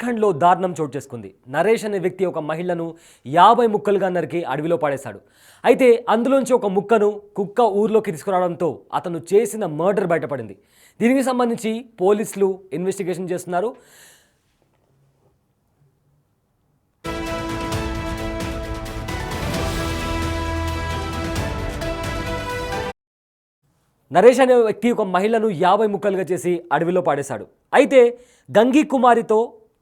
జార్ఖండ్లో దారుణం చోటు చేసుకుంది. నరేష్ అనే వ్యక్తి ఒక మహిళను 50 ముక్కలుగా నరికి అడవిలో పాడేశాడు. అయితే అందులోంచి ఒక ముక్కను కుక్క ఊర్లోకి తీసుకురావడంతో అతను చేసిన మర్డర్ బయటపడింది. దీనికి సంబంధించి పోలీసులు ఇన్వెస్టిగేషన్ చేస్తున్నారు. నరేష్ అనే వ్యక్తి ఒక మహిళను 50 ముక్కలుగా చేసి అడవిలో పాడేశాడు. అయితే గంగి కుమారితో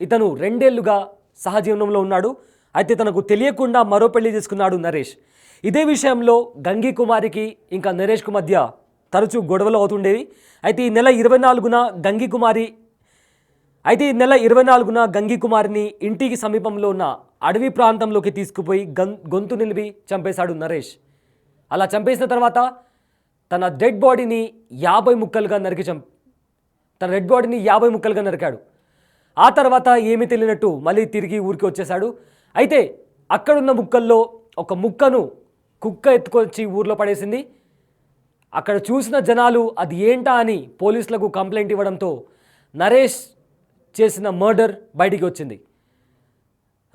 ఇతను 2 ఏళ్లుగా సహజీవనంలో ఉన్నాడు. అయితే తనకు తెలియకుండా మరో పెళ్లి చేసుకున్నాడు నరేష్. ఇదే విషయంలో గంగి కుమారికి ఇంకా నరేష్కు మధ్య తరచూ గొడవలు అవుతుండేవి. అయితే ఈ నెల 24న గంగి కుమారిని ఇంటికి సమీపంలో ఉన్న అడవి ప్రాంతంలోకి తీసుకుపోయి గొంతు నిలిపి చంపేశాడు నరేష్. అలా చంపేసిన తర్వాత తన డెడ్ బాడీని 50 ముక్కలుగా నరికాడు. ఆ తర్వాత ఏమీ తెలియనట్టు మళ్ళీ తిరిగి ఊరికి వచ్చేశాడు. అయితే అక్కడున్న ముక్కల్లో ఒక ముక్కను కుక్క ఎత్తుకొచ్చి ఊర్లో పడేసింది. అక్కడ చూసిన జనాలు అది ఏంటా అని పోలీసులకు కంప్లైంట్ ఇవ్వడంతో నరేష్ చేసిన మర్డర్ బయటికి వచ్చింది.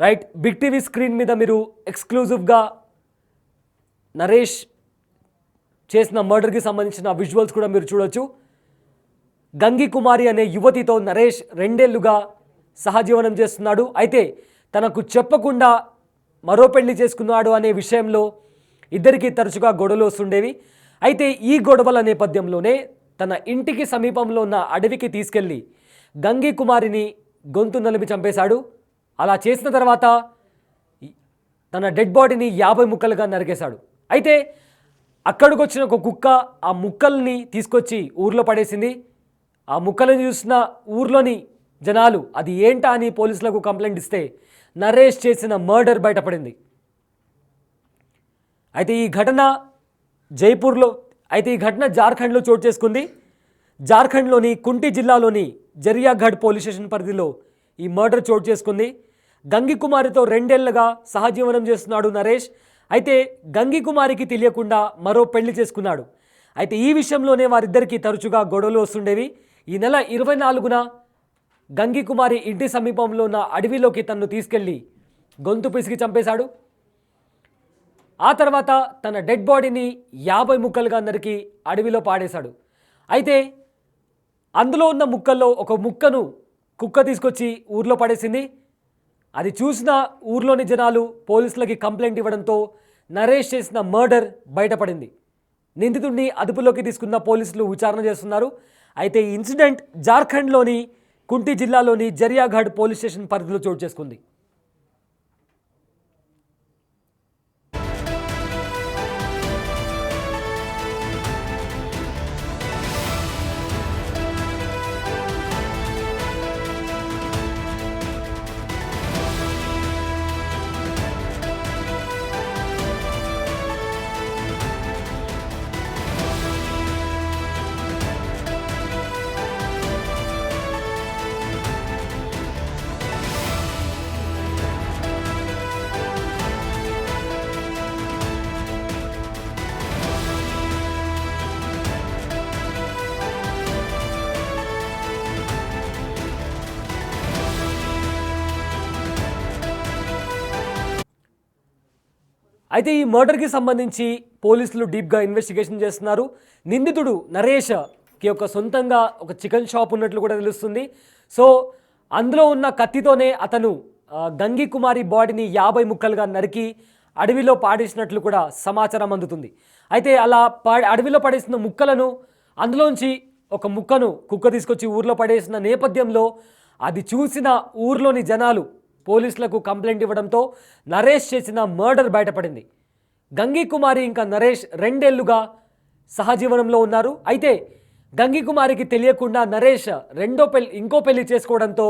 రైట్, బిగ్ టీవీ స్క్రీన్ మీద మీరు ఎక్స్క్లూజివ్గా నరేష్ చేసిన మర్డర్కి సంబంధించిన విజువల్స్ కూడా మీరు చూడొచ్చు. గంగి కుమారి అనే యువతితో నరేష్ 2 ఏళ్లుగా సహజీవనం చేస్తున్నాడు. అయితే తనకు చెప్పకుండా మరో పెళ్లి చేసుకున్నాడు అనే విషయంలో ఇద్దరికీ తరచుగా గొడవలు వస్తుండేవి. అయితే ఈ గొడవల నేపథ్యంలోనే తన ఇంటికి సమీపంలో ఉన్న అడవికి తీసుకెళ్లి గంగి కుమారిని గొంతు నలిపి చంపేశాడు. అలా చేసిన తర్వాత తన డెడ్ బాడీని 50 ముక్కలుగా నరికేశాడు. అయితే అక్కడికి వచ్చిన ఒక కుక్క ఆ ముక్కల్ని తీసుకొచ్చి ఊర్లో పడేసింది. ఆ ముక్కలను చూసిన ఊర్లోని జనాలు అది ఏంటా అని పోలీసులకు కంప్లైంట్ ఇస్తే నరేష్ చేసిన మర్డర్ బయటపడింది. అయితే ఈ ఘటన జార్ఖండ్లో చోటు చేసుకుంది. జార్ఖండ్లోని కుంటి జిల్లాలోని జరియాగఢ్ పోలీస్ స్టేషన్ పరిధిలో ఈ మర్డర్ చోటు చేసుకుంది. గంగి కుమారితో 2 ఏళ్లుగా సహజీవనం చేస్తున్నాడు నరేష్. అయితే గంగి కుమారికి తెలియకుండా మరో పెళ్లి చేసుకున్నాడు. అయితే ఈ విషయంలోనే వారిద్దరికీ తరచుగా గొడవలు వస్తుండేవి. ఈ నెల 24న గంగి కుమారి ఇంటి సమీపంలో ఉన్న అడవిలోకి తనను తీసుకెళ్లి గొంతు పిసికి చంపేశాడు. ఆ తర్వాత తన డెడ్ బాడీని 50 ముక్కలుగా నరికి అడవిలో పాడేశాడు. అయితే అందులో ఉన్న ముక్కల్లో ఒక ముక్కను కుక్క తీసుకొచ్చి ఊర్లో పడేసింది. అది చూసిన ఊర్లోని జనాలు పోలీసులకి కంప్లైంట్ ఇవ్వడంతో నరేష్ చేసిన మర్డర్ బయటపడింది. నిందితుడిని అదుపులోకి తీసుకున్న పోలీసులు విచారణ చేస్తున్నారు. అయితే ఈ ఇన్సిడెంట్ జార్ఖండ్లోని కుంటి జిల్లాలోని జరియాగఢ్ పోలీస్ స్టేషన్ పరిధిలో చోటు చేసుకుంది. అయితే ఈ మర్డర్కి సంబంధించి పోలీసులు డీప్గా ఇన్వెస్టిగేషన్ చేస్తున్నారు. నిందితుడు నరేష్కి సొంతంగా ఒక చికెన్ షాప్ ఉన్నట్లు కూడా తెలుస్తుంది. సో అందులో ఉన్న కత్తితోనే అతను గంగి కుమారి బాడీని 50 ముక్కలుగా నరికి అడవిలో పాడేసినట్లు కూడా సమాచారం అందుతుంది. అయితే అలా అడవిలో పడేసిన ముక్కలను అందులోంచి ఒక ముక్కను కుక్క తీసుకొచ్చి ఊర్లో పడేసిన నేపథ్యంలో అది చూసిన ఊర్లోని జనాలు పోలీసులకు కంప్లైంట్ ఇవ్వడంతో నరేష్ చేసిన మర్డర్ బయటపడింది. గంగి కుమారి ఇంకా నరేష్ 2 ఏళ్లుగా సహజీవనంలో ఉన్నారు. అయితే గంగి కుమారికి తెలియకుండా నరేష్ ఇంకో పెళ్లి చేసుకోవడంతో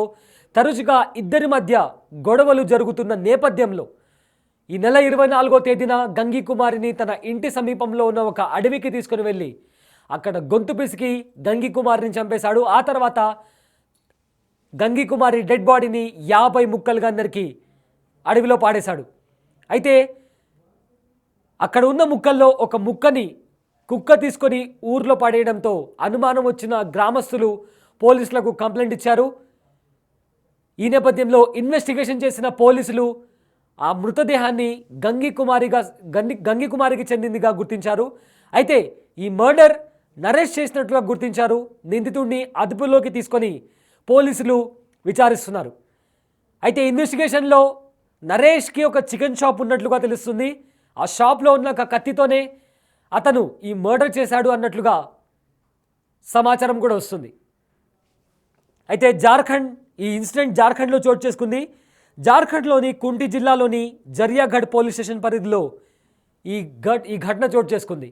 తరచుగా ఇద్దరి మధ్య గొడవలు జరుగుతున్న నేపథ్యంలో ఈ నెల 24వ తేదీన గంగి కుమారిని తన ఇంటి సమీపంలో ఉన్న ఒక అడవికి తీసుకుని వెళ్ళి అక్కడ గొంతు పిసికి గంగి కుమారిని చంపేశాడు. ఆ తర్వాత గంగి కుమారి డెడ్ బాడీని 50 ముక్కలుగా నరికి అడవిలో పాడేశాడు. అయితే అక్కడ ఉన్న ముక్కల్లో ఒక ముక్కని కుక్క తీసుకొని ఊర్లో పడేయడంతో అనుమానం వచ్చిన గ్రామస్తులు పోలీసులకు కంప్లైంట్ ఇచ్చారు. ఈ నేపథ్యంలో ఇన్వెస్టిగేషన్ చేసిన పోలీసులు ఆ మృతదేహాన్ని గంగి కుమారికి చెందిందిగా గుర్తించారు. అయితే ఈ మర్డర్ నరేష్ చేసినట్లుగా గుర్తించారు. నిందితుడిని అదుపులోకి తీసుకొని పోలీసులు విచారిస్తున్నారు. అయితే ఇన్వెస్టిగేషన్లో నరేష్కి ఒక చికెన్ షాప్ ఉన్నట్లుగా తెలుస్తుంది. ఆ షాప్లో ఉన్న ఒక కత్తితోనే అతను ఈ మర్డర్ చేశాడు అన్నట్లుగా సమాచారం కూడా వస్తుంది. అయితే ఈ ఇన్సిడెంట్ జార్ఖండ్లో చోటు చేసుకుంది. జార్ఖండ్లోని కుంటి జిల్లాలోని జరియాగఢ్ పోలీస్ స్టేషన్ పరిధిలో ఈ ఘటన చోటు చేసుకుంది.